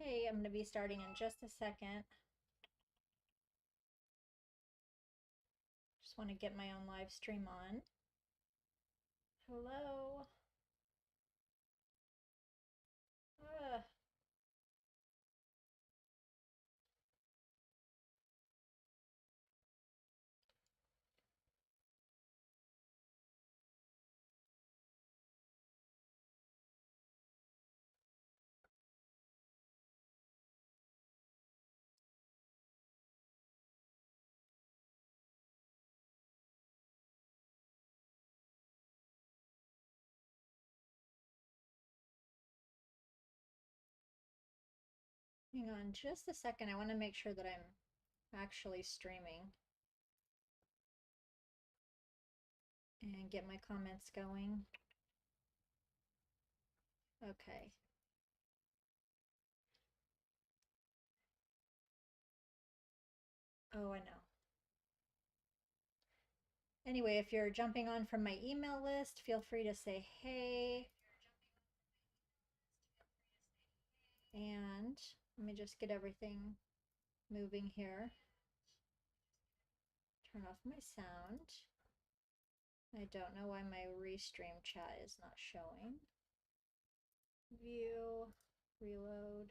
Hey, I'm going to be starting in just a second. Just want to get my own live stream on. Hello. Uh, Hang on just a second. I want to make sure that I'm actually streaming and get my comments going. Okay. Oh, I know. Anyway, if you're jumping on from my email list, feel free to say hey. And let me just get everything moving here. Turn off my sound. I don't know why my restream chat is not showing. View, reload.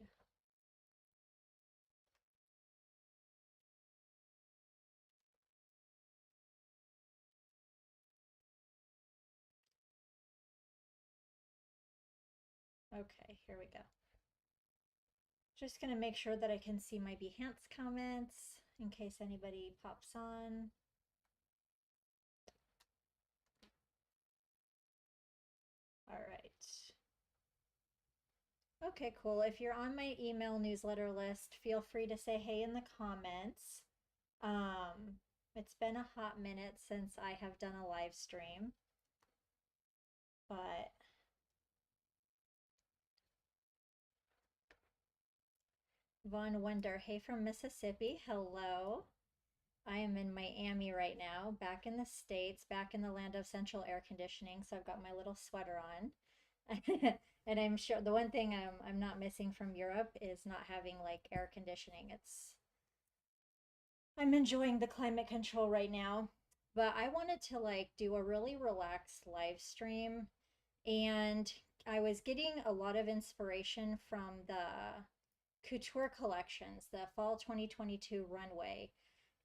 Okay, here we go. Just gonna make sure that I can see my Behance comments in case anybody pops on. All right. Okay, cool. If you're on my email newsletter list, feel free to say hey in the comments. It's been a hot minute since I have done a live stream, but Von Wonder, hey from Mississippi, hello. I am in Miami right now, back in the States, back in the land of central air conditioning, so I've got my little sweater on. And I'm sure the one thing I'm not missing from Europe is not having like air conditioning. I'm enjoying the climate control right now. But I wanted to like do a really relaxed live stream, and I was getting a lot of inspiration from the couture collections, the fall 2022 runway.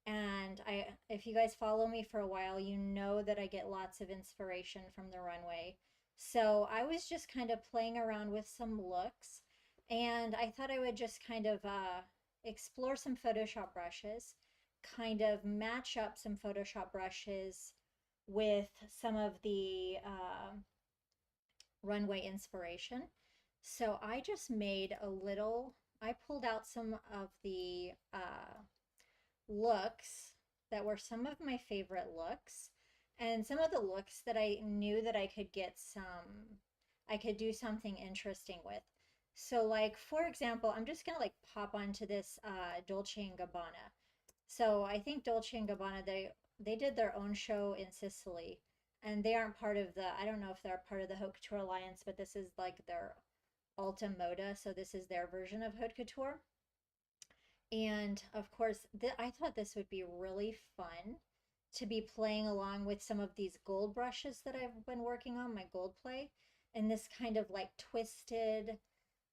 And if you guys follow me for a while, you know that I get lots of inspiration from the runway. So I was just kind of playing around with some looks, and I thought I would just kind of explore some Photoshop brushes, kind of match up some Photoshop brushes with some of the runway inspiration. So I just made a little, I pulled out some of the looks that were some of my favorite looks, and some of the looks that I knew that I could do something interesting with. So like for example, I'm just gonna like pop onto this Dolce & Gabbana. So I think Dolce & Gabbana, they did their own show in Sicily, and they aren't part of the, I don't know if they're part of the Haute Couture Alliance, but this is like their Alta Moda, so this is their version of Haute Couture. And of course, I thought this would be really fun to be playing along with some of these gold brushes that I've been working on, my gold play, and this kind of like twisted,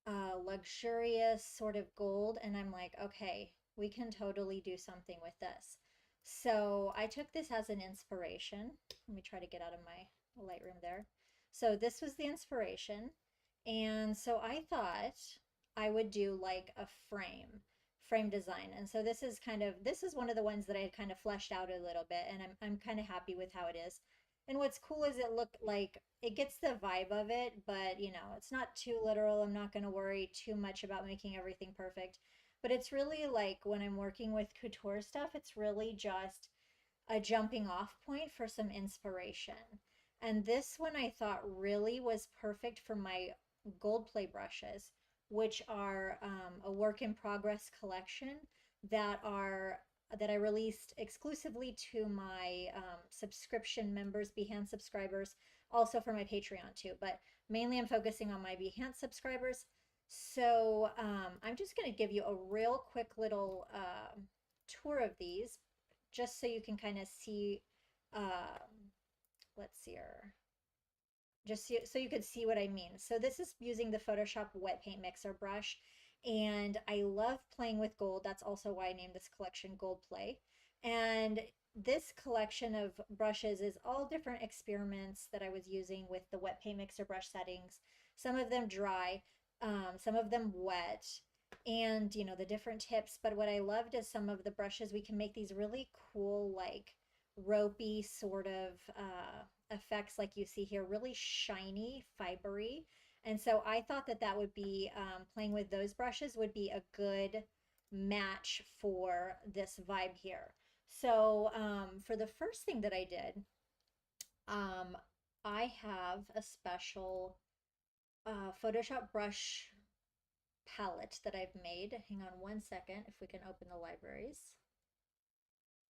luxurious sort of gold. And I'm like, okay, we can totally do something with this. So I took this as an inspiration. Let me try to get out of my Lightroom there. So this was the inspiration. And so I thought I would do like a frame design. And so this is one of the ones that I had kind of fleshed out a little bit, and I'm kind of happy with how it is. And what's cool is it looked like it gets the vibe of it, but you know, it's not too literal. I'm not going to worry too much about making everything perfect. But it's really like when I'm working with couture stuff, it's really just a jumping off point for some inspiration. And this one I thought really was perfect for my gold play brushes, which are a work in progress collection that are that I released exclusively to my subscription members, Behance subscribers, also for my Patreon too. But mainly I'm focusing on my Behance subscribers. So I'm just going to give you a real quick little tour of these, just so you can kind of see. Let's see here. So you could see what I mean. So this is using the Photoshop wet paint mixer brush, and I love playing with gold. That's also why I named this collection Gold Play. And this collection of brushes is all different experiments that I was using with the wet paint mixer brush settings. Some of them dry, some of them wet, and the different tips. But what I loved is some of the brushes we can make these really cool, like ropey sort of effects like you see here, really shiny, fibery. And so I thought that that would be, playing with those brushes would be a good match for this vibe here. So for the first thing that I did, um, I have a special Photoshop brush palette that I've made. Hang on one second if we can open the libraries.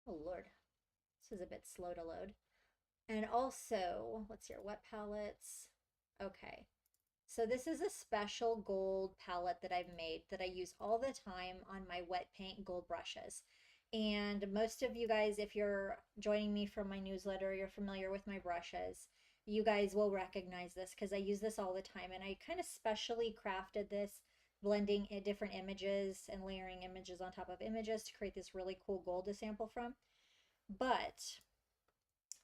Oh Lord, this is a bit slow to load. And also, let's see, wet palettes. Okay. So this is a special gold palette that I've made that I use all the time on my wet paint gold brushes. And most of you guys, if you're joining me from my newsletter, you're familiar with my brushes, you guys will recognize this because I use this all the time. And I kind of specially crafted this, blending different images and layering images on top of images to create this really cool gold to sample from. But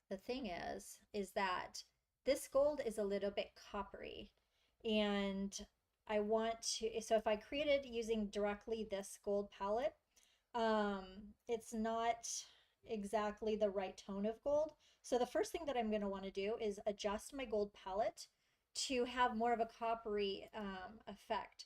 the thing is that this gold is a little bit coppery, and I want to, so if I created using directly this gold palette, um, it's not exactly the right tone of gold. So the first thing that I'm going to want to do is adjust my gold palette to have more of a coppery effect.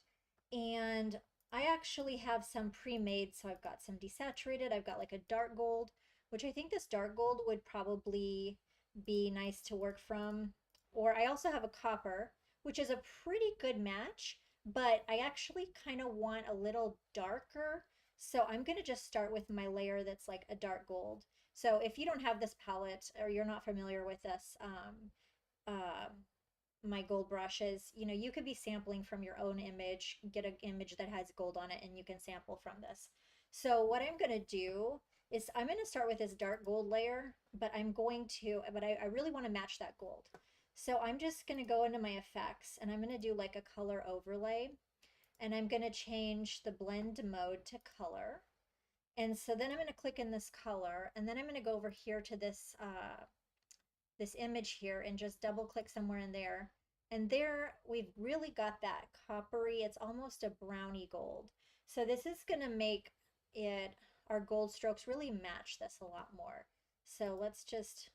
And I actually have some pre-made, so I've got some desaturated, I've got like a dark gold, which I think this dark gold would probably be nice to work from. Or I also have a copper, which is a pretty good match, but I actually kind of want a little darker. So I'm going to just start with my layer that's like a dark gold. So if you don't have this palette or you're not familiar with this, uh, my gold brushes, you could be sampling from your own image, get an image that has gold on it, and you can sample from this. So what I'm going to do is I'm going to start with this dark gold layer, but I really want to match that gold. So I'm just going to go into my effects and I'm going to do like a color overlay, and I'm going to change the blend mode to color. And so then I'm going to click in this color, and then I'm going to go over here to this image here and just double click somewhere in there. And there we've really got that coppery, it's almost a brownie gold. So this is going to make it, our gold strokes really match this a lot more. So let's just,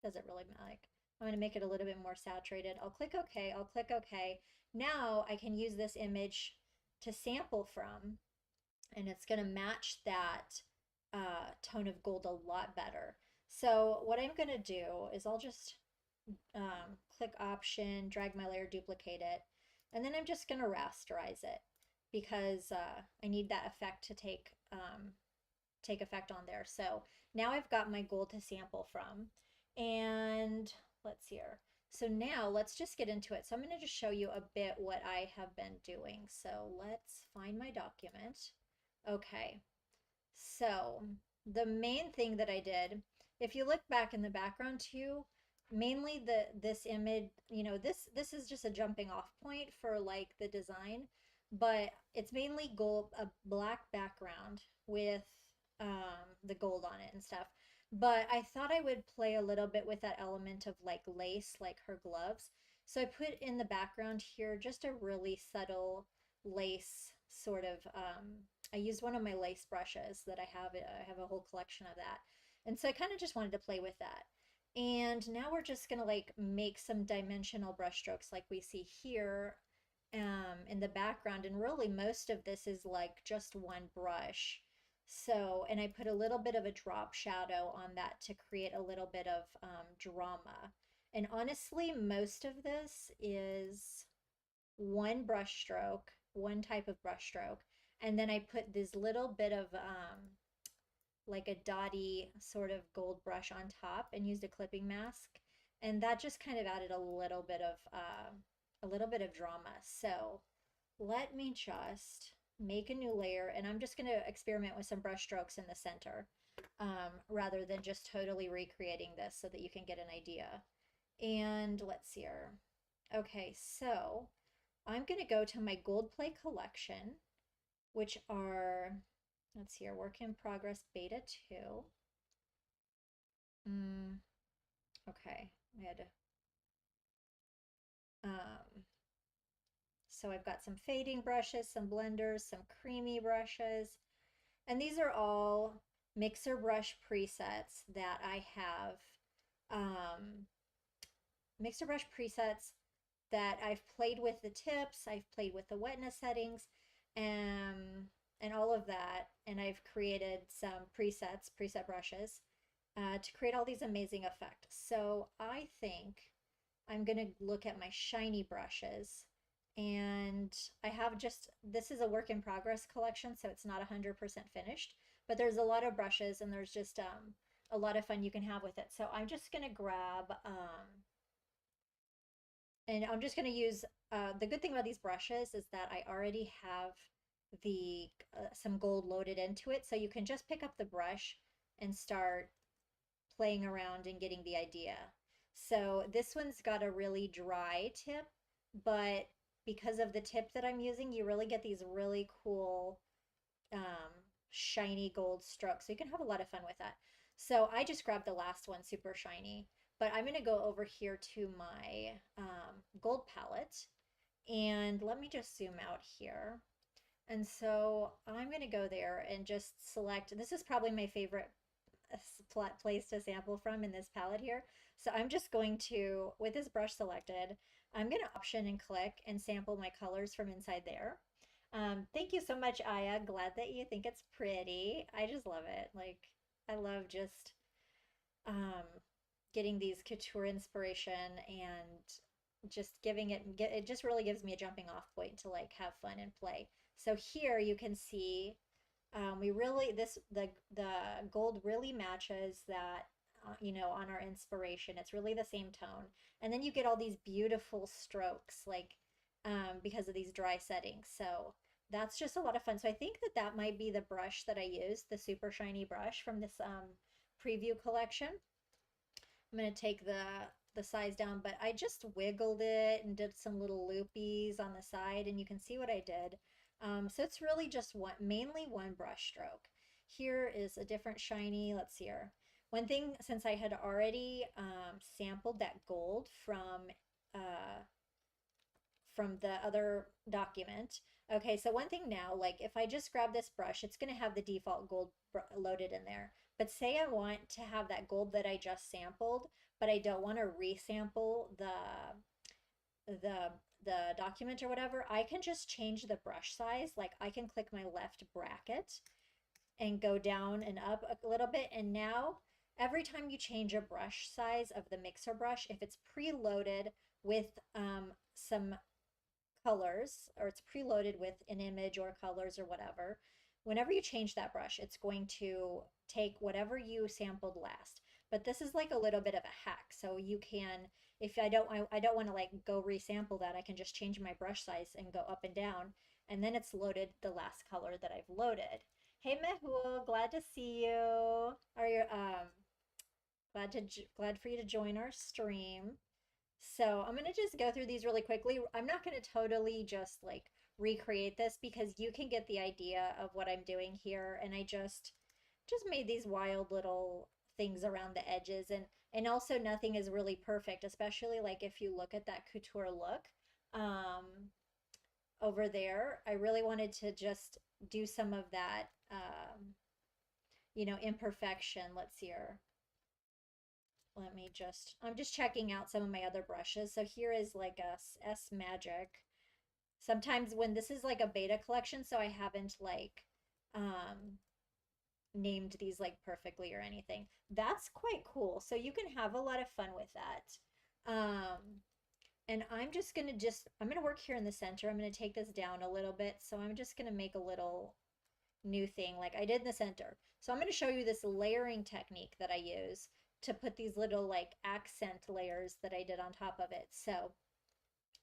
does it really like, I'm going to make it a little bit more saturated. I'll click OK, I'll click OK. Now I can use this image to sample from, and it's going to match that tone of gold a lot better. So what I'm going to do is I'll just click Option, drag my layer, duplicate it, and then I'm just going to rasterize it because I need that effect to take effect on there. So now I've got my gold to sample from, and let's see here. So now let's just get into it. So I'm going to just show you a bit what I have been doing. So let's find my document. Okay, so the main thing that I did, if you look back in the background too, mainly this image, this is just a jumping off point for like the design, but it's mainly gold, a black background with the gold on it and stuff. But I thought I would play a little bit with that element of like lace, like her gloves. So I put in the background here just a really subtle lace sort of, I used one of my lace brushes that I have. I have a whole collection of that. And so I kind of just wanted to play with that. And now we're just going to like make some dimensional brush strokes like we see here in the background. And really most of this is like just one brush. So, and I put a little bit of a drop shadow on that to create a little bit of drama. And honestly, most of this is one brush stroke, one type of brush stroke, and then I put this little bit of like a dotty sort of gold brush on top and used a clipping mask, and that just kind of added a little bit of drama. So let me just make a new layer, and I'm just going to experiment with some brush strokes in the center, rather than just totally recreating this so that you can get an idea. And let's see here. Okay, so I'm going to go to my gold play collection, which are, let's see here, work in progress beta 2. Mm, okay, I had to, so I've got some fading brushes, some blenders, some creamy brushes, and these are all mixer brush presets that I have, um, mixer brush presets that I've played with the tips, I've played with the wetness settings, and all of that, and I've created some presets, preset brushes, to create all these amazing effects. So I think I'm gonna look at my shiny brushes, and I have just, this is a work in progress collection, so it's not 100% finished, but there's a lot of brushes, and there's just a lot of fun you can have with it. So I'm just gonna grab and I'm just going to use, the good thing about these brushes is that I already have the some gold loaded into it. So you can just pick up the brush and start playing around and getting the idea. So this one's got a really dry tip, but because of the tip that I'm using, you really get these really cool um, shiny gold strokes. So you can have a lot of fun with that. So I just grabbed the last one, super shiny, but I'm going to go over here to my gold palette, and let me just zoom out here. And so I'm going to go there and just select, this is probably my favorite place to sample from in this palette here. So I'm just going to, with this brush selected, I'm going to option and click and sample my colors from inside there. Thank you so much, Aya. Glad that you think it's pretty. I just love it. Like, I love just um, getting these couture inspiration and just giving it, it just really gives me a jumping off point to like have fun and play. So here you can see we really, the gold really matches that, on our inspiration. It's really the same tone, and then you get all these beautiful strokes, like because of these dry settings. So that's just a lot of fun. So I think that that might be the brush that I used, the super shiny brush from this preview collection. I'm gonna take the size down, but I just wiggled it and did some little loopies on the side, and you can see what I did. So it's really just one, mainly one brush stroke. Here is a different shiny, let's see here. One thing, since I had already sampled that gold uh, from the other document. Okay, so one thing now, like if I just grab this brush, it's going to have the default gold loaded in there. But say I want to have that gold that I just sampled, but I don't want to resample the the document or whatever, I can just change the brush size. Like I can click my left bracket and go down and up a little bit. And now every time you change a brush size of the mixer brush, if it's preloaded with some colors, or it's preloaded with an image or colors or whatever, whenever you change that brush, it's going to take whatever you sampled last. But this is like a little bit of a hack. So you can, if I don't want to like go resample that, I can just change my brush size and go up and down, and then it's loaded the last color that I've loaded. Hey Mehul, glad to see you. Are you glad for you to join our stream. So I'm going to just go through these really quickly. I'm not going to totally just like recreate this because you can get the idea of what I'm doing here. And I just made these wild little things around the edges, and also nothing is really perfect, especially like if you look at that couture look over there. I really wanted to just do some of that imperfection. Let's see here. I'm just checking out some of my other brushes. So here is like a S Magic. Sometimes when this is like a beta collection, so I haven't like um, named these like perfectly or anything. That's quite cool. So you can have a lot of fun with that. And I'm gonna work here in the center. I'm gonna take this down a little bit. So I'm just gonna make a little new thing like I did in the center. So I'm going to show you this layering technique that I use to put these little like accent layers that I did on top of it. So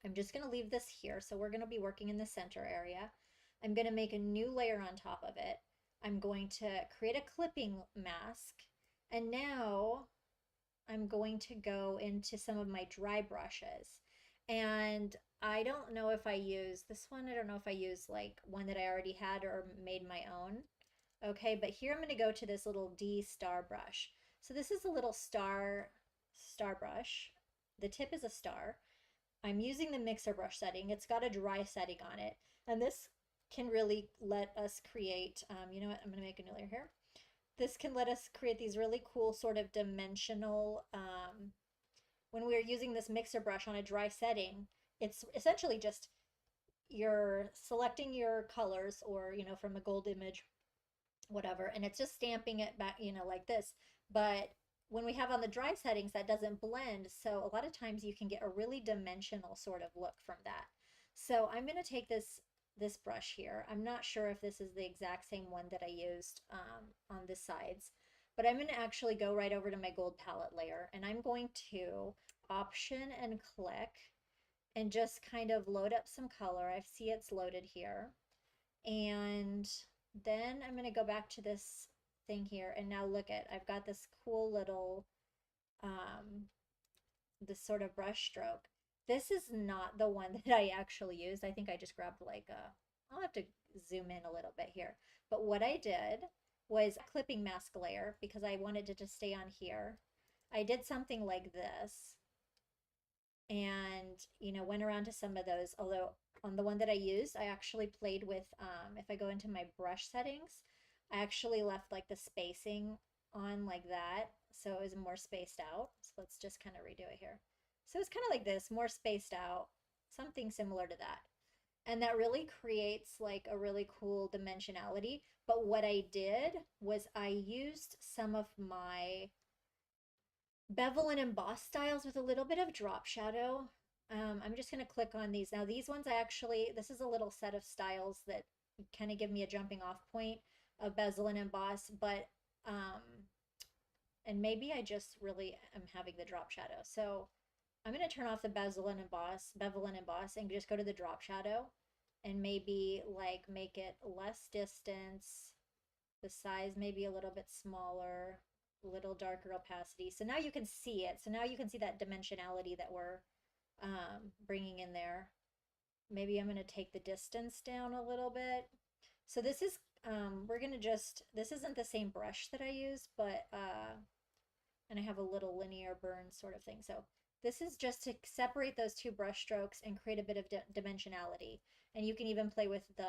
I'm just going to leave this here. So we're going to be working in the center area. I'm going to make a new layer on top of it. I'm going to create a clipping mask. And now I'm going to go into some of my dry brushes. And I don't know if I use this one. I don't know if I use like one that I already had or made my own. Okay, but here I'm going to go to this little D star brush. So this is a little star brush. The tip is a star. I'm using the mixer brush setting. It's got a dry setting on it. And this can really let us create, you know what, I'm going to make a new layer here. This can let us create these really cool sort of dimensional, when we're using this mixer brush on a dry setting, it's essentially just you're selecting your colors or, you know, from a gold image, whatever, and it's just stamping it back, you know, like this. But when we have on the dry settings, that doesn't blend. So a lot of times you can get a really dimensional sort of look from that. So I'm going to take this brush here. I'm not sure if this is the exact same one that I used on the sides, but I'm going to actually go right over to my gold palette layer, and I'm going to option and click and just kind of load up some color. I see it's loaded here. And then I'm going to go back to this thing here, and now look at, I've got this cool little, this sort of brush stroke. This is not the one that I actually used. I think I just grabbed like a, I'll have to zoom in a little bit here. But what I did was a clipping mask layer because I wanted it to stay on here. I did something like this and, you know, went around to some of those, although on the one that I used, I actually played with, if I go into my brush settings, I actually left like the spacing on like that. So it was more spaced out. So let's just kind of redo it here. So it's kind of like this, more spaced out, something similar to that. And that really creates like a really cool dimensionality. But what I did was I used some of my bevel and emboss styles with a little bit of drop shadow. I'm just going to click on these. Now these ones I actually, this is a little set of styles that kind of give me a jumping off point of bezel and emboss, but, and maybe I just really am having the drop shadow. So I'm going to turn off the bevel and emboss and just go to the drop shadow and maybe like make it less distance, the size maybe a little bit smaller, a little darker opacity. So now you can see it. So now you can see that dimensionality that we're bringing in there. Maybe I'm going to take the distance down a little bit. So this is, we're going to just, this isn't the same brush that I used, but, and I have a little linear burn sort of thing. So this is just to separate those two brush strokes and create a bit of dimensionality. And you can even play with the,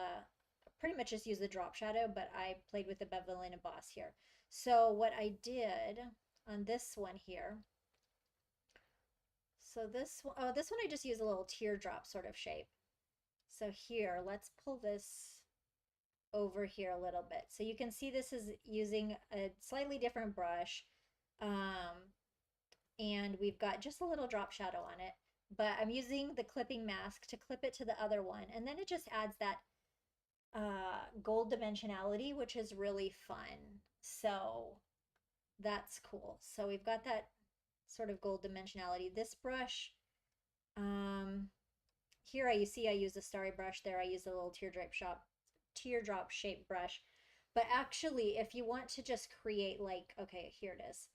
pretty much just use the drop shadow, but I played with the bevel and emboss here. So what I did on this one here, so this one, oh, this one I just use a little teardrop sort of shape. So here, let's pull this over here a little bit. So you can see this is using a slightly different brush. And we've got just a little drop shadow on it, but I'm using the clipping mask to clip it to the other one. And then it just adds that gold dimensionality, which is really fun. So that's cool. So we've got that sort of gold dimensionality. This brush, here you see I use a starry brush, there I use a little teardrop shaped brush. But actually, if you want to just create like, okay, here it is.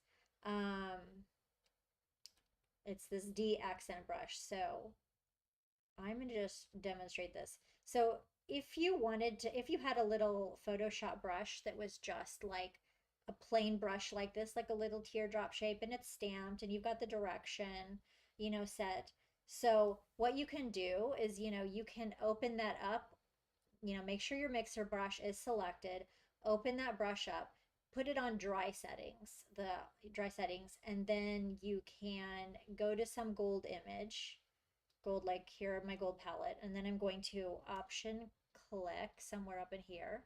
It's this D accent brush. So I'm going to just demonstrate this. So if you wanted to, if you had a little Photoshop brush that was just like a plain brush like this, like a little teardrop shape, and it's stamped and you've got the direction, you know, set. So what you can do is, you know, you can open that up, you know, make sure your mixer brush is selected, open that brush up, put it on dry settings, the dry settings, and then you can go to some gold image, gold, like here, my gold palette, and then I'm going to option click somewhere up in here.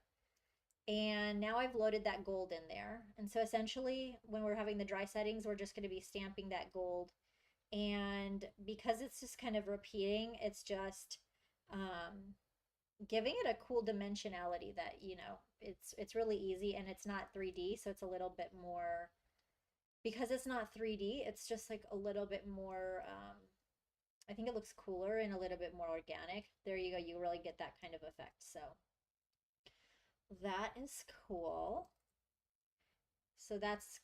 And now I've loaded that gold in there. And so essentially when we're having the dry settings, we're just going to be stamping that gold. And because it's just kind of repeating, it's just giving it a cool dimensionality that, you know, it's really easy, and it's not 3D, so it's a little bit more, because it's not 3D, it's just like a little bit more I think it looks cooler and a little bit more organic. There you go. You really get that kind of effect. So that is cool. So that's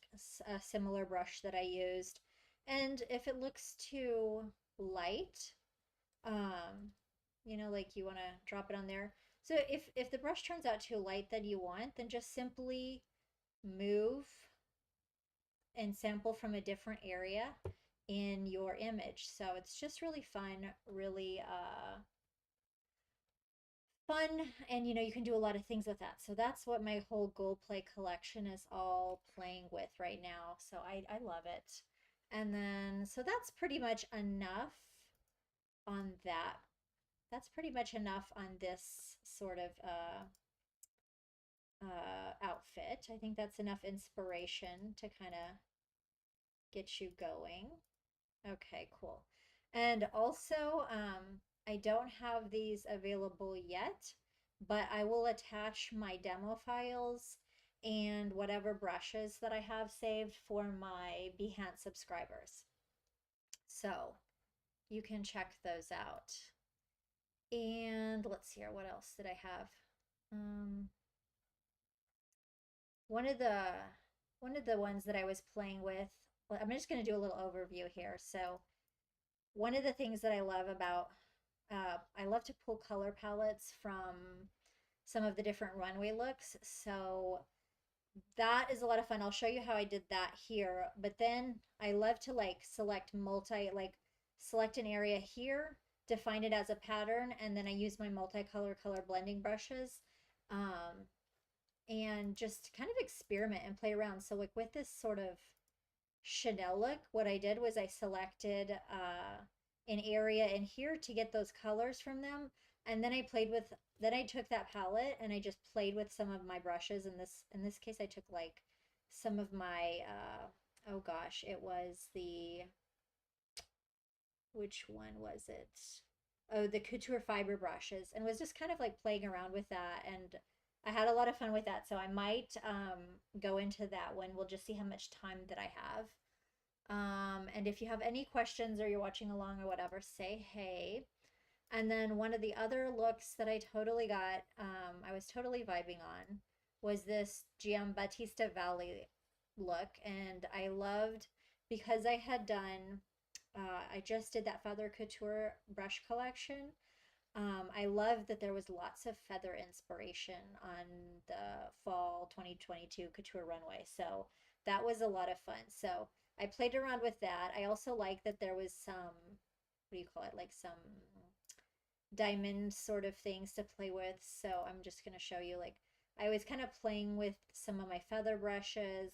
a similar brush that I used. And if it looks too light, um, like you want to drop it on there. So if the brush turns out too light than you want, then just simply move and sample from a different area in your image. So it's just really fun, really fun, and you can do a lot of things with that. So that's what my whole gold play collection is all playing with right now. So I love it. And then so that's pretty much enough on that. That's pretty much enough on this sort of outfit. I think that's enough inspiration to kind of get you going. Okay, cool. And also, I don't have these available yet, but I will attach my demo files and whatever brushes that I have saved for my Behance subscribers. So you can check those out. And let's see here, what else did I have? Um, one of the one of the ones that I was playing with, well, I'm just going to do a little overview here. So one of the things that I love about I love to pull color palettes from some of the different runway looks. So that is a lot of fun. I'll show you how I did that here. But then I love to like select an area here, define it as a pattern, and then I use my multicolor color blending brushes. Um, and just kind of experiment and play around. So like with this sort of Chanel look, what I did was I selected an area in here to get those colors from them. And then I took that palette and I just played with some of my brushes. In this case, I took like some of my, oh gosh, it was which one was it? Oh, the Couture fiber brushes, and was just kind of like playing around with that. And I had a lot of fun with that. So I might go into that one. We'll just see how much time that I have. And if you have any questions or you're watching along or whatever, say hey. And then one of the other looks that I totally got, I was totally vibing on, was this Giambattista Valley look. And I loved because I had done, I just did that Feather Couture brush collection. I love that there was lots of feather inspiration on the fall 2022 Couture Runway. So that was a lot of fun. So I played around with that. I also like that there was some, what do you call it, like some diamond sort of things to play with. So I'm just going to show you, like, I was kind of playing with some of my feather brushes,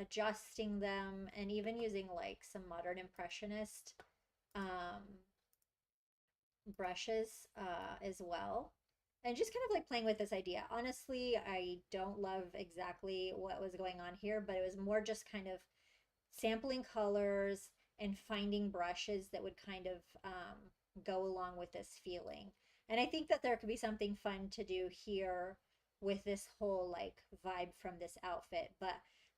adjusting them, and even using like some modern impressionist um, brushes as well. And just kind of like playing with this idea. Honestly, I don't love exactly what was going on here, but it was more just kind of sampling colors and finding brushes that would kind of go along with this feeling. And I think that there could be something fun to do here with this whole like vibe from this outfit. But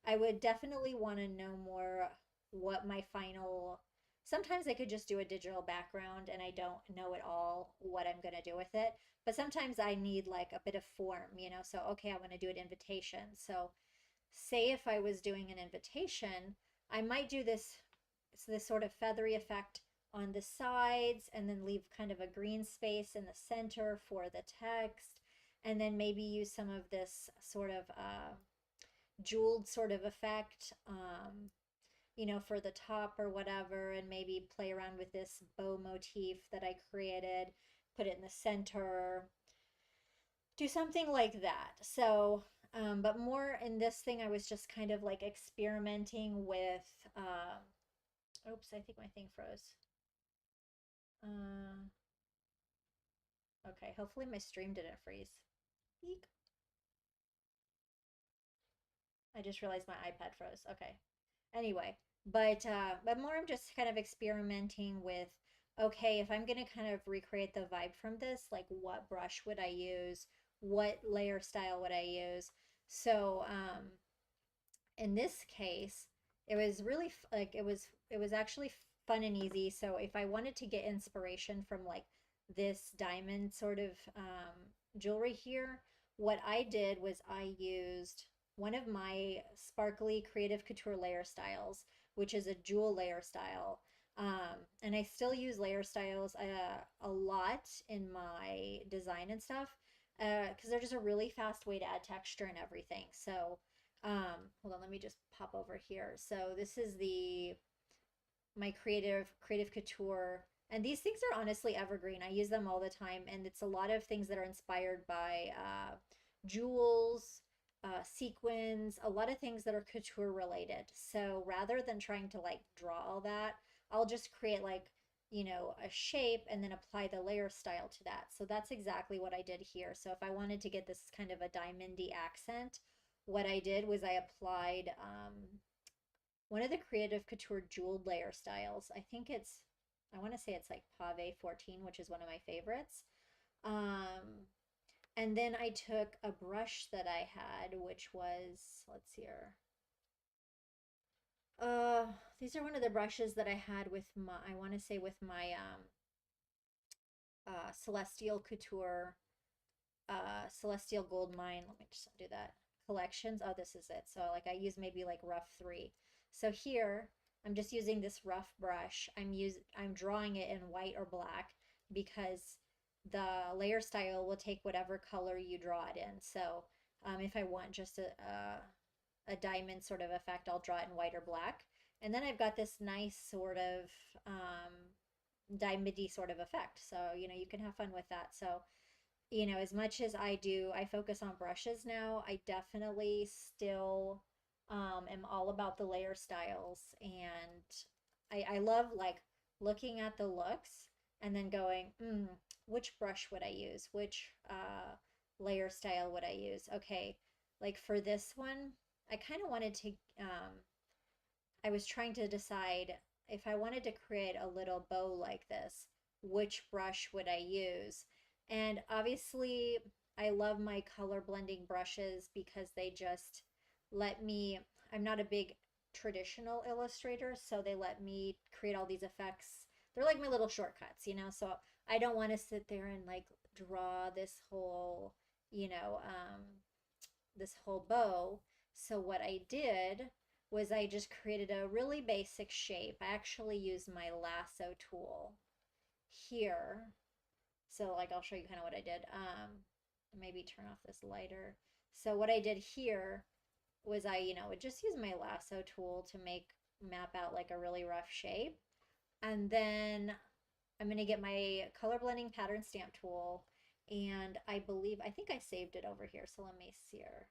I would definitely want to know more what my final. Sometimes I could just do a digital background and I don't know at all what I'm going to do with it. But sometimes I need like a bit of form. So, okay, I want to do an invitation. So, say if I was doing an invitation, I might do this sort of feathery effect on the sides and then leave kind of a green space in the center for the text, and then maybe use some of this sort of jeweled sort of effect for the top or whatever, and maybe play around with this bow motif that I created, put it in the center, do something like that. So, but more in this thing, I was just kind of like experimenting with, oops, I think my thing froze. Uh, okay, hopefully my stream didn't freeze. Eek. I just realized my iPad froze. Okay. Anyway, but more I'm just kind of experimenting with, okay, if I'm gonna kind of recreate the vibe from this, like what brush would I use? What layer style would I use? So, in this case, it was really like it was actually fun and easy. So if I wanted to get inspiration from like this diamond sort of jewelry here, what I did was I used one of my sparkly creative couture layer styles, which is a jewel layer style. And I still use layer styles a lot in my design and stuff because they're just a really fast way to add texture and everything. So, hold on, let me just pop over here. So this is the my creative couture, and these things are honestly evergreen. I use them all the time, and it's a lot of things that are inspired by jewels, sequins, a lot of things that are couture related. So rather than trying to like draw all that, I'll just create like a shape and then apply the layer style to that. So that's exactly what I did here. So if I wanted to get this kind of a diamondy accent, what I did was I applied one of the creative couture jeweled layer styles. I want to say it's like Pave 14, which is one of my favorites. Um, and then I took a brush that I had, which was, let's see here. Uh, these are one of the brushes that I had with I want to say with my Celestial Couture Celestial Gold Mine. Let me just do that. Collections. Oh, this is it. So like I use maybe like rough 3. So here I'm just using this rough brush. I'm drawing it in white or black because the layer style will take whatever color you draw it in. So if I want just a diamond sort of effect, I'll draw it in white or black. And then I've got this nice sort of diamondy sort of effect. So, you can have fun with that. So as much as I focus on brushes now, I definitely still am all about the layer styles. And I love like looking at the looks and then going, which brush would I use? Which layer style would I use? Okay, like for this one, I kind of wanted to, I was trying to decide if I wanted to create a little bow like this, which brush would I use? And obviously, I love my color blending brushes because they just let me, I'm not a big traditional illustrator, so they let me create all these effects. They're like my little shortcuts. So I don't want to sit there and like draw this whole bow. So what I did was I just created a really basic shape. I actually used my lasso tool here. So like I'll show you kind of what I did. Maybe turn off this lighter. So what I did here was I would just use my lasso tool to map out like a really rough shape. And then I'm going to get my color blending pattern stamp tool, and I think I saved it over here. So let me see here.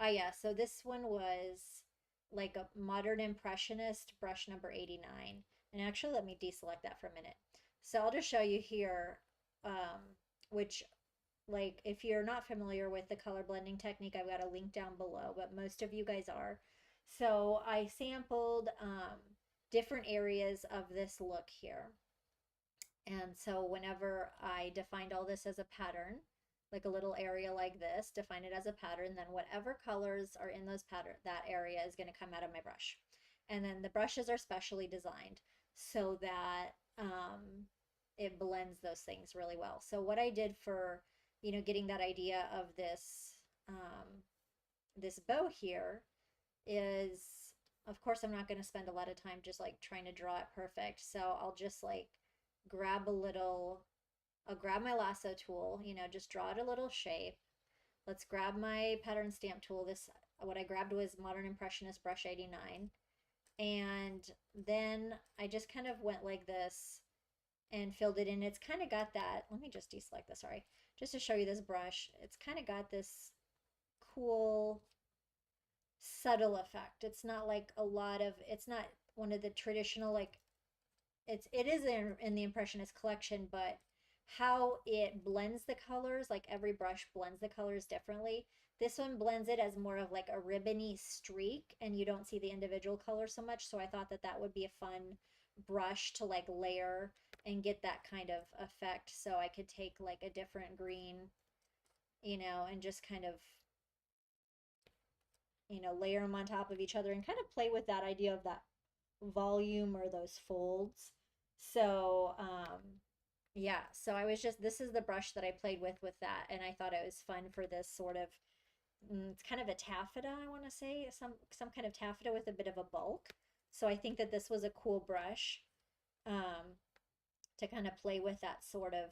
Yeah, so this one was like a modern impressionist brush number 89. And actually, let me deselect that for a minute. So I'll just show you here, which like if you're not familiar with the color blending technique, I've got a link down below, but most of you guys are. So I sampled different areas of this look here. And so whenever I defined all this as a pattern, like a little area like this, define it as a pattern, then whatever colors are in that area is going to come out of my brush. And then the brushes are specially designed so that it blends those things really well. So what I did for, getting that idea of this bow here is, of course, I'm not going to spend a lot of time just like trying to draw it perfect. So I'll just like I'll grab my lasso tool, just draw it a little shape. Let's grab my pattern stamp tool. What I grabbed was Modern Impressionist brush 89. And then I just kind of went like this and filled it in. It's kind of got that, let me just deselect this, sorry, just to show you this brush. It's kind of got this cool, subtle effect. It's not like it's not one of the traditional, like, it is in the Impressionist collection, but how it blends the colors, like every brush blends the colors differently. This one blends it as more of like a ribbony streak, and you don't see the individual colors so much. So I thought that would be a fun brush to like layer and get that kind of effect. So I could take like a different green, and just kind of, layer them on top of each other and kind of play with that idea of that volume or those folds. So, yeah, so I was just, this is the brush that I played with that, and I thought it was fun for this sort of, it's kind of a taffeta, I want to say, some kind of taffeta with a bit of a bulk. So I think that this was a cool brush um, to kind of play with that sort of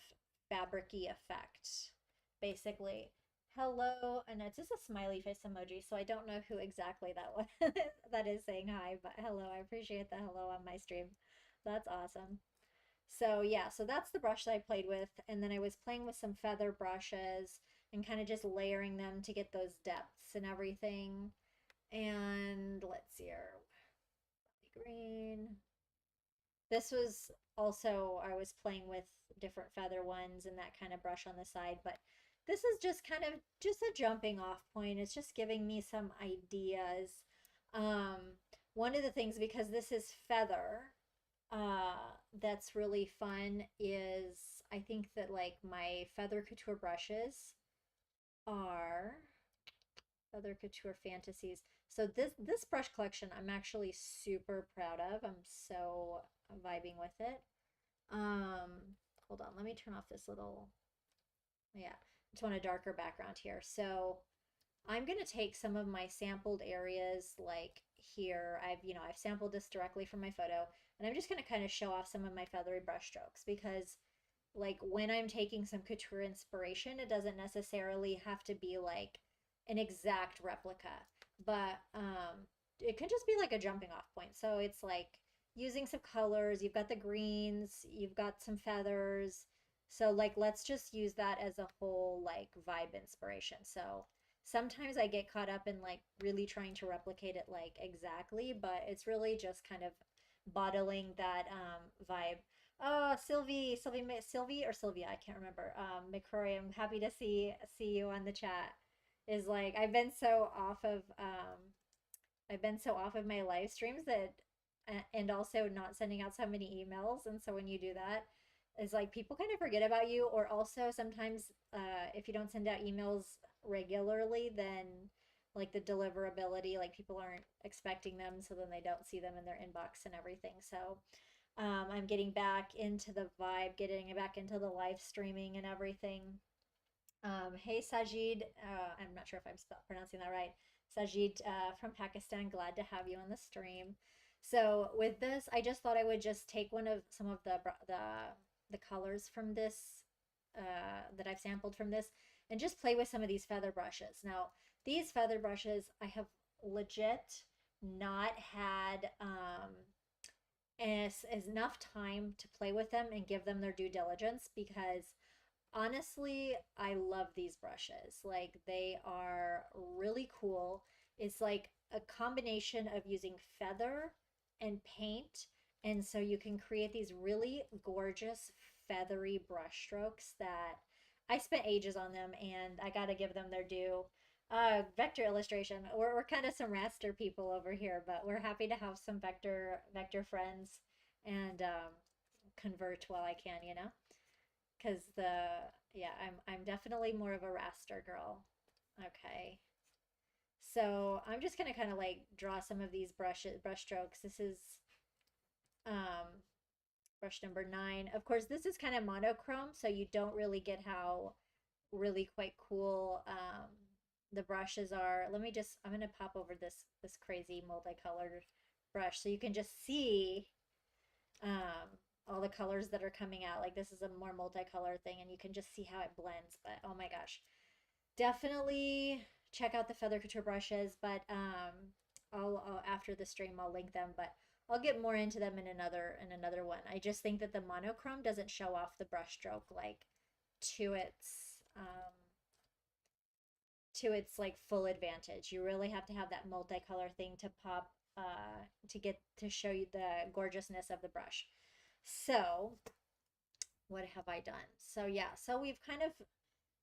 fabricy effect, basically. Hello, and it's just a smiley face emoji, so I don't know who exactly that was that is saying hi, but hello, I appreciate the hello on my stream. That's awesome. So yeah, so that's the brush that I played with, and then I was playing with some feather brushes and kind of just layering them to get those depths and everything. And let's see here, green. This was also, I was playing with different feather ones and that kind of brush on the side, but this is just kind of just a jumping off point. It's just giving me some ideas. Um, One of the things, because this is feather, that's really fun is I think that like my feather couture brushes are Feather Couture Fantasies. So this brush collection I'm actually super proud of. I'm so vibing with it. Um, Hold on, let me turn off this little, yeah, I just want a darker background here. So I'm going to take some of my sampled areas like here. I've sampled this directly from my photo, and I'm just going to kind of show off some of my feathery brush strokes because like when I'm taking some couture inspiration, it doesn't necessarily have to be like an exact replica, but it could just be like a jumping off point. So it's like using some colors. You've got the greens, you've got some feathers. So like let's just use that as a whole like vibe inspiration. So sometimes I get caught up in like really trying to replicate it like exactly, but it's really just kind of bottling that vibe. Oh, Sylvie or Sylvia, I can't remember. McCrory, I'm happy to see you on the chat. Is like I've been so off of my live streams that and also not sending out so many emails, and so when you do that, is like people kind of forget about you, or also sometimes if you don't send out emails regularly, then like the deliverability, like people aren't expecting them, so then they don't see them in their inbox and everything. So I'm getting back into the vibe, getting back into the live streaming and everything. Hey Sajid, I'm not sure if I'm pronouncing that right. Sajid from Pakistan, glad to have you on the stream. So with this, I just thought I would just take one of some of the colors from this that I've sampled from this and just play with some of these feather brushes. Now, these feather brushes, I have legit not had as enough time to play with them and give them their due diligence because honestly, I love these brushes. Like they are really cool. It's like a combination of using feather and paint. And so you can create these really gorgeous feathery brush strokes that I spent ages on them and I got to give them their due. Vector illustration. We're kind of some raster people over here, but we're happy to have some vector friends and convert while I can, you know? Because yeah, I'm definitely more of a raster girl. Okay. So I'm just gonna kind of like draw some of these brush strokes. This is um brush number 9. Of course, this is kind of monochrome, so you don't really get how really quite cool the brushes are. I'm gonna pop over this crazy multicolored brush so you can just see um, all the colors that are coming out. Like this is a more multicolor thing, and you can just see how it blends. But oh my gosh, definitely check out the Feather Couture brushes. But I'll after the stream I'll link them. But I'll get more into them in another one. I just think that the monochrome doesn't show off the brushstroke like to its like full advantage. You really have to have that multicolor thing to pop to get to show you the gorgeousness of the brush. So, what have I done? So yeah, so we've kind of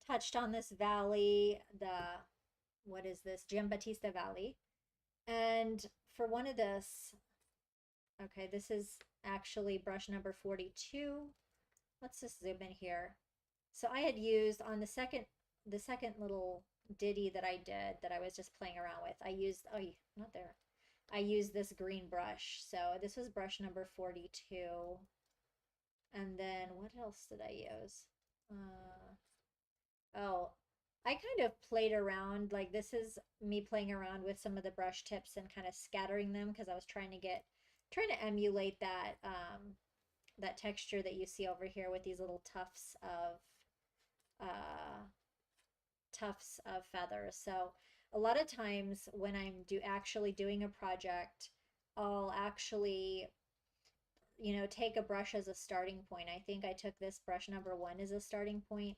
touched on this valley, the what is this? Giambattista Valley. And for one of this, okay, this is actually brush number 42. Let's just zoom in here. So I had used on the second little ditty that I did that I was just playing around with. I used not there. I used this green brush. So this was brush number 42. And then what else did I use? Oh, I kind of played around. Like this is me playing around with some of the brush tips and kind of scattering them because I was trying to emulate that texture that you see over here with these little uh, tufts of feathers. So a lot of times when I'm actually doing a project, I'll actually take a brush as a starting point. I think I took this brush number one as a starting point,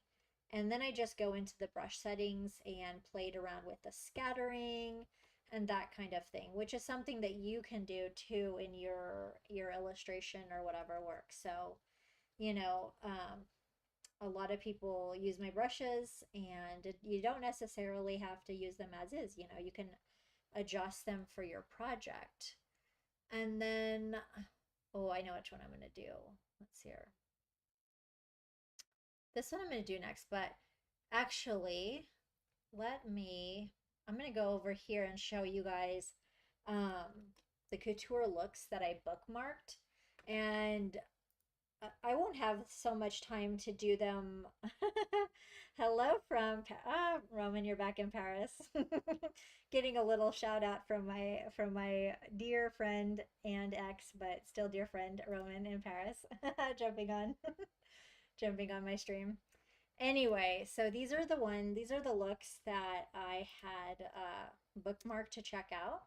and then I just go into the brush settings and played around with the scattering and that kind of thing, which is something that you can do too in your illustration or whatever work. So, you know, a lot of people use my brushes, and you don't necessarily have to use them as is. You can adjust them for your project. And then, oh, I know which one I'm going to do. Let's see here. This one I'm going to do next, but actually, I'm going to go over here and show you guys the couture looks that I bookmarked. And I won't have so much time to do them. Hello from Roman, you're back in Paris. Getting a little shout out from my dear friend and ex, but still dear friend Roman in Paris. jumping on jumping on my stream. Anyway, so these are the looks that I had bookmarked to check out.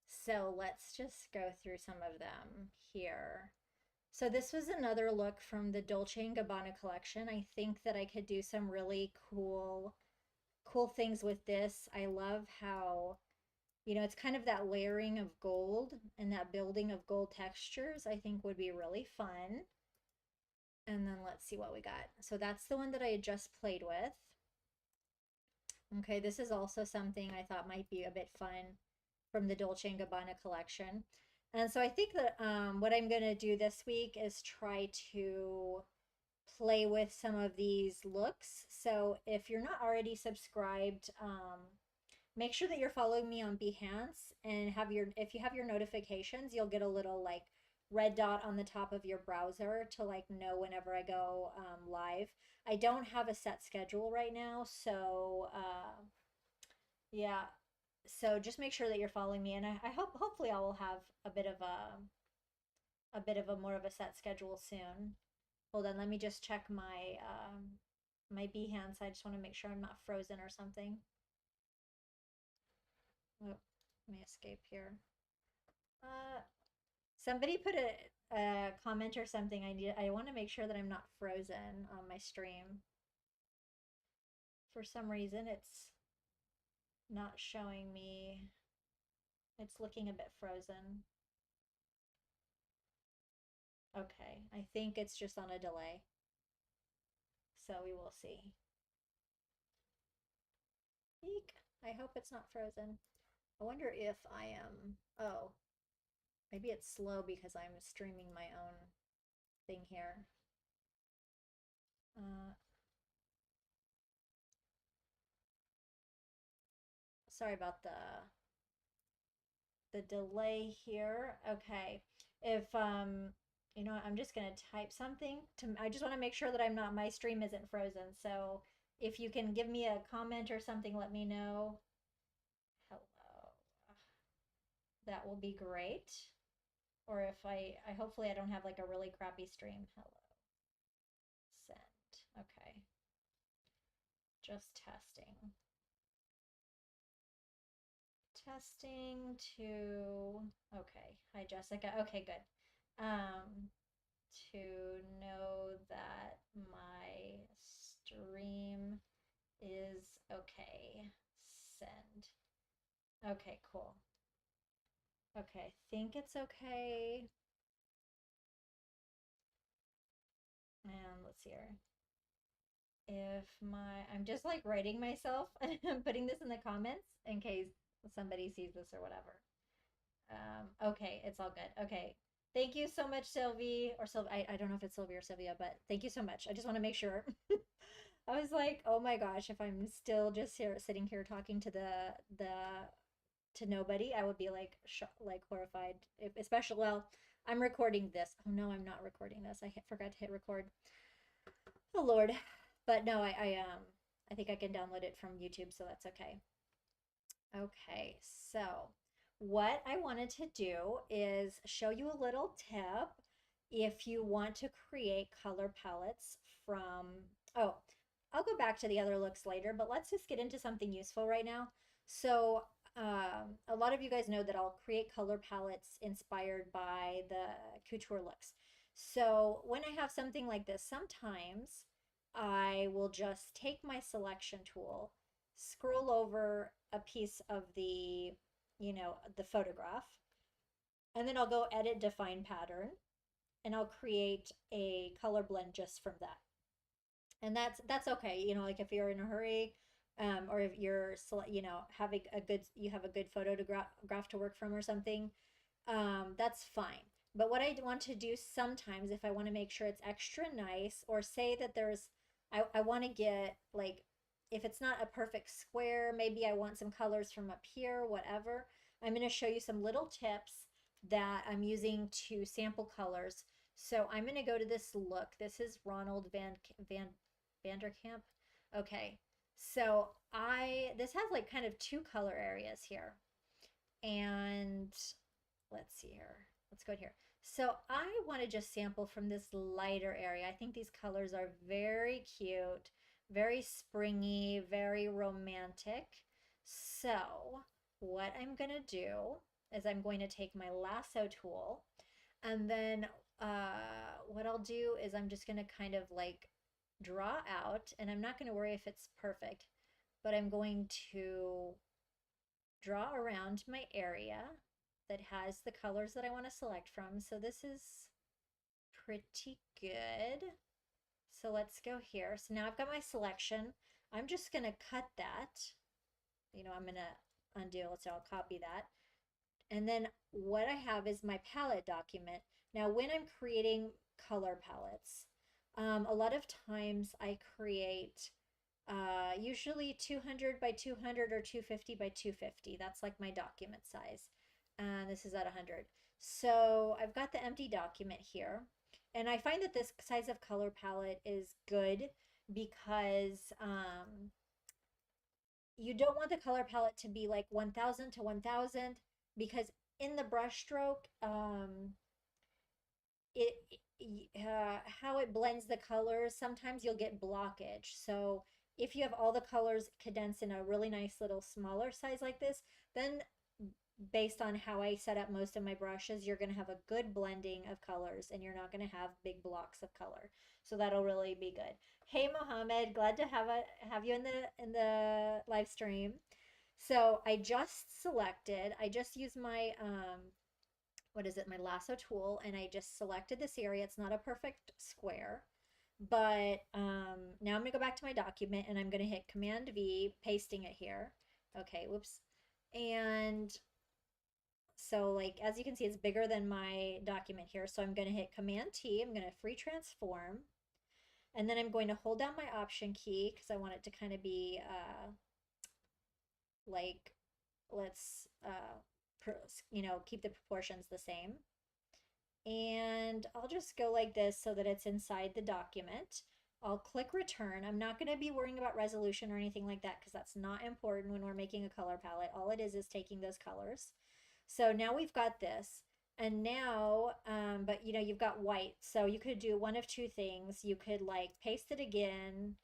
So let's just go through some of them here. So this was another look from the Dolce & Gabbana collection. I think that I could do some really cool things with this. I love how, it's kind of that layering of gold and that building of gold textures I think would be really fun. And then let's see what we got. So that's the one that I had just played with. Okay, this is also something I thought might be a bit fun from the Dolce & Gabbana collection. And so I think that what I'm going to do this week is try to play with some of these looks. So if you're not already subscribed, make sure that you're following me on Behance, and if you have your notifications, you'll get a little like red dot on the top of your browser to like know whenever I go live. I don't have a set schedule right now, so yeah. So just make sure that you're following me, and I hope hopefully I will have a bit of a more of a set schedule soon. Hold on, let me just check my Behance. I just want to make sure I'm not frozen or something. Oh, let me escape here. Somebody put a comment or something. I want to make sure that I'm not frozen on my stream. For some reason, it's not showing me. It's looking a bit frozen. Okay, I think it's just on a delay. So we will see. Eek. I hope it's not frozen. I wonder if I am. Oh, maybe it's slow because I'm streaming my own thing here. Sorry about the delay here. Okay. If I'm just gonna type something to. I just want to make sure that my stream isn't frozen. So if you can give me a comment or something, let me know. Hello. That will be great. Or if I hopefully I don't have like a really crappy stream. Hello. Send. Okay. Just testing. Testing to, okay. Hi, Jessica. Okay, good. To know that my stream is okay. Send. Okay, cool. Okay, think it's okay. And let's see here. If I'm just like writing myself and I'm putting this in the comments in case somebody sees this or whatever. Okay, it's all good. Okay. Thank you so much, Sylvie, or Sylvie. I don't know if it's Sylvie or Sylvia, but thank you so much. I just want to make sure. I was like, oh my gosh, if I'm still just here sitting here talking to the to nobody, I would be like like horrified. Especially, well, I'm recording this. Oh no, I'm not recording this. Forgot to hit record. Oh Lord. But no, I think I can download it from YouTube, so that's okay. Okay, so what I wanted to do is show you a little tip if you want to create color palettes from, oh, I'll go back to the other looks later, but let's just get into something useful right now. So, a lot of you guys know that I'll create color palettes inspired by the couture looks. So, when I have something like this, sometimes I will just take my selection tool, scroll over a piece of the photograph, and then I'll go edit define pattern and I'll create a color blend just from that. And that's okay. Like if you're in a hurry, or if you're having a good you have a good photo to graph to work from or something, that's fine. But what I want to do sometimes, if I want to make sure it's extra nice, or say that I want to get like, if it's not a perfect square, maybe I want some colors from up here, whatever. I'm going to show you some little tips that I'm using to sample colors. So I'm going to go to this look. This is Ronald Vanderkamp. Okay. So this has like kind of two color areas here. And let's see here. Let's go here. So I want to just sample from this lighter area. I think these colors are very cute, very springy, very romantic. So what I'm going to do is I'm going to take my lasso tool, and then what I'll do is I'm just going to kind of like draw out, and I'm not going to worry if it's perfect, but I'm going to draw around my area that has the colors that I want to select from. So this is pretty good. So let's go here. So now I've got my selection. I'm just going to cut that. I'm going to undo it, so I'll copy that. And then what I have is my palette document. Now, when I'm creating color palettes, a lot of times I create usually 200 by 200 or 250 by 250. That's like my document size. And this is at 100. So I've got the empty document here. And I find that this size of color palette is good because you don't want the color palette to be like 1000 to 1000, because in the brush stroke, it how it blends the colors, sometimes you'll get blockage. So if you have all the colors condensed in a really nice little smaller size like this, then based on how I set up most of my brushes, you're going to have a good blending of colors and you're not going to have big blocks of color. So that'll really be good. Hey Mohammed, glad to have you in the live stream. So I just used my what is it, my lasso tool, and I just selected this area. It's not a perfect square, but now I'm gonna go back to my document and I'm gonna hit Command V, pasting it here. Okay, whoops. And so like, as you can see, it's bigger than my document here. So I'm gonna hit Command T, I'm gonna free transform, and then I'm going to hold down my Option key because I want it to kind of be like, let's keep the proportions the same. And I'll just go like this so that it's inside the document. I'll click return. I'm not going to be worrying about resolution or anything like that because that's not important when we're making a color palette. All it is taking those colors. So now we've got this. And now, but you've got white. So you could do one of two things. You could like paste it again,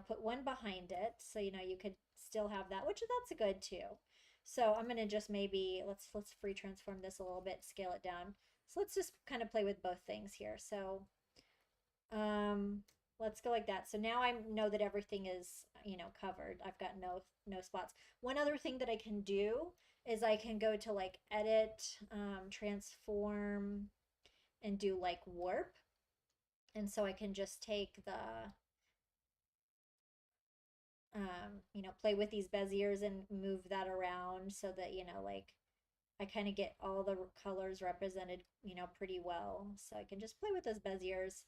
put one behind it. So, you could still have that, which that's good too. So I'm going to just maybe, let's free transform this a little bit, scale it down. So let's just kind of play with both things here. So let's go like that. So now I know that everything is, covered. I've got no spots. One other thing that I can do is I can go to like edit, transform, and do like warp. And so I can just take the, play with these Beziers and move that around so that, like I kind of get all the colors represented, pretty well. So I can just play with those Beziers.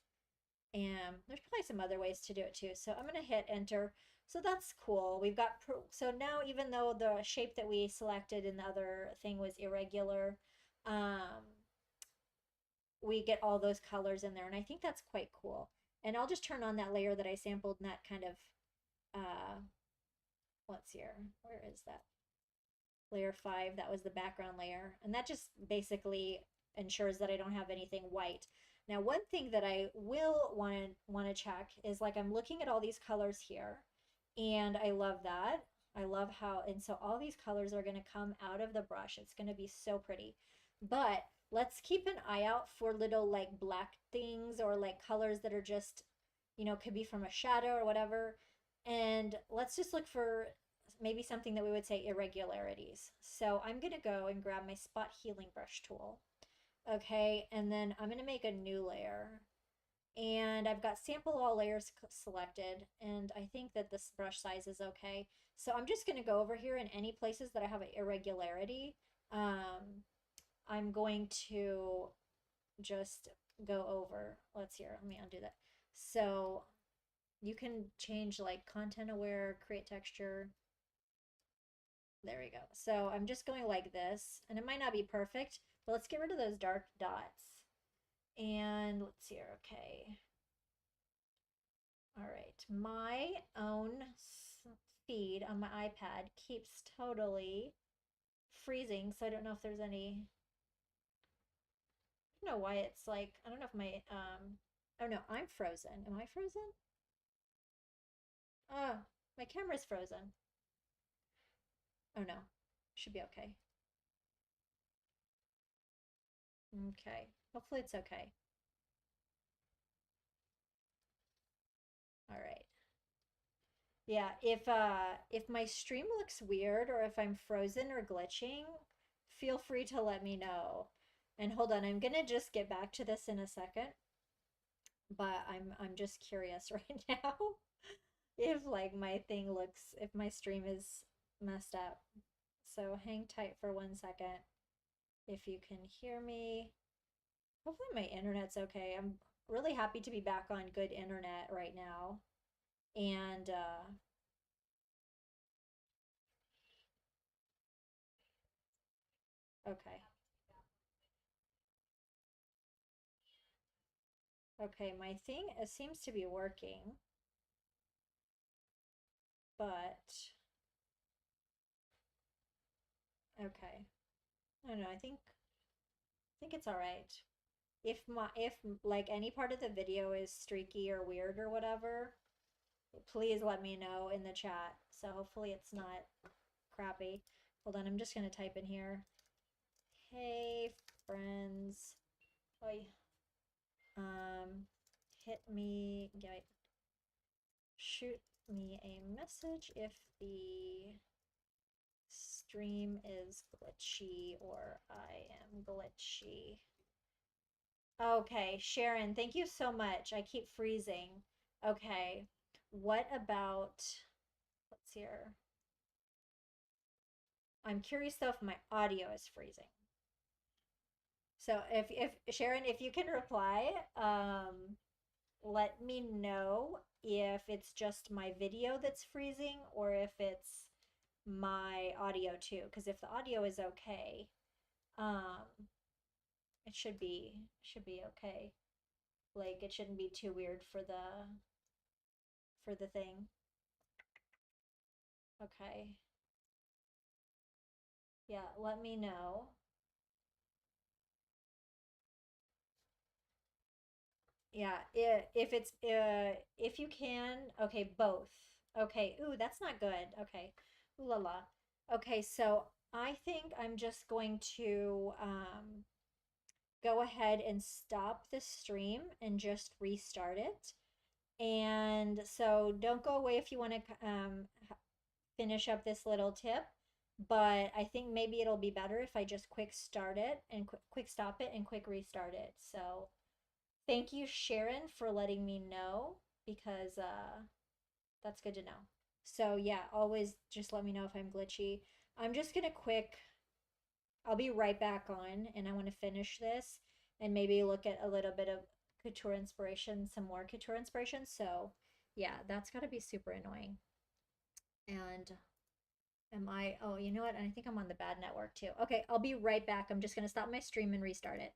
And there's probably some other ways to do it too. So I'm going to hit enter. So that's cool. We've got, so now even though the shape that we selected in the other thing was irregular, we get all those colors in there. And I think that's quite cool. And I'll just turn on that layer that I sampled in that kind of, let's see here. Where is that? Layer 5, that was the background layer. And that just basically ensures that I don't have anything white. Now, one thing that I will want to check is like I'm looking at all these colors here, and I love that. I love how, and so all these colors are going to come out of the brush. It's going to be so pretty. But let's keep an eye out for little like black things or like colors that are just, could be from a shadow or whatever. And let's just look for maybe something that we would say irregularities. So I'm going to go and grab my spot healing brush tool. Okay, and then I'm going to make a new layer. And I've got sample all layers selected, and I think that this brush size is okay. So I'm just going to go over here in any places that I have an irregularity. I'm going to just go over. Let's see here. Let me undo that. So you can change like content aware, create texture. There we go. So I'm just going like this, and it might not be perfect, but let's get rid of those dark dots. And let's see here. Okay. All right. My own feed on my iPad keeps totally freezing, so I don't know if there's any. I don't know why it's like, I don't know if my, oh no, I'm frozen. Am I frozen? Oh, my camera's frozen. Oh no, should be okay. Okay, hopefully it's okay. All right. Yeah, if my stream looks weird or if I'm frozen or glitching, feel free to let me know. And hold on, I'm gonna just get back to this in a second, but I'm just curious right now if like my thing looks, if my stream is messed up. So hang tight for 1 second if you can hear me. Hopefully my internet's okay. I'm really happy to be back on good internet right now. And okay. Okay, my thing it seems to be working, but okay. I don't know. I think it's all right. If like any part of the video is streaky or weird or whatever, please let me know in the chat. So hopefully it's not crappy. Hold on, I'm just gonna type in here. Hey friends. Oi. Hit me, shoot me a message if the stream is glitchy or I am glitchy. Okay, Sharon, thank you so much. I keep freezing. Okay, what about, let's see here. I'm curious though if my audio is freezing. So if Sharon, if you can reply, let me know if it's just my video that's freezing or if it's my audio too. Because if the audio is okay, um, it should be okay. Like it shouldn't be too weird for the thing. Okay. Yeah, let me know. Yeah, if it's if you can, okay, both. Okay. Ooh, that's not good. Okay. Ooh la la. Okay, so I think I'm just going to go ahead and stop the stream and just restart it. And so don't go away if you want to finish up this little tip, but I think maybe it'll be better if I just quick start it and quick stop it and quick restart it. So thank you, Sharon, for letting me know because that's good to know. So yeah, always just let me know if I'm glitchy. I'm just gonna I'll be right back on and I want to finish this and maybe look at a little bit of couture inspiration, some more couture inspiration. So yeah, that's gotta be super annoying. And oh, you know what? I think I'm on the bad network too. Okay, I'll be right back. I'm just gonna stop my stream and restart it.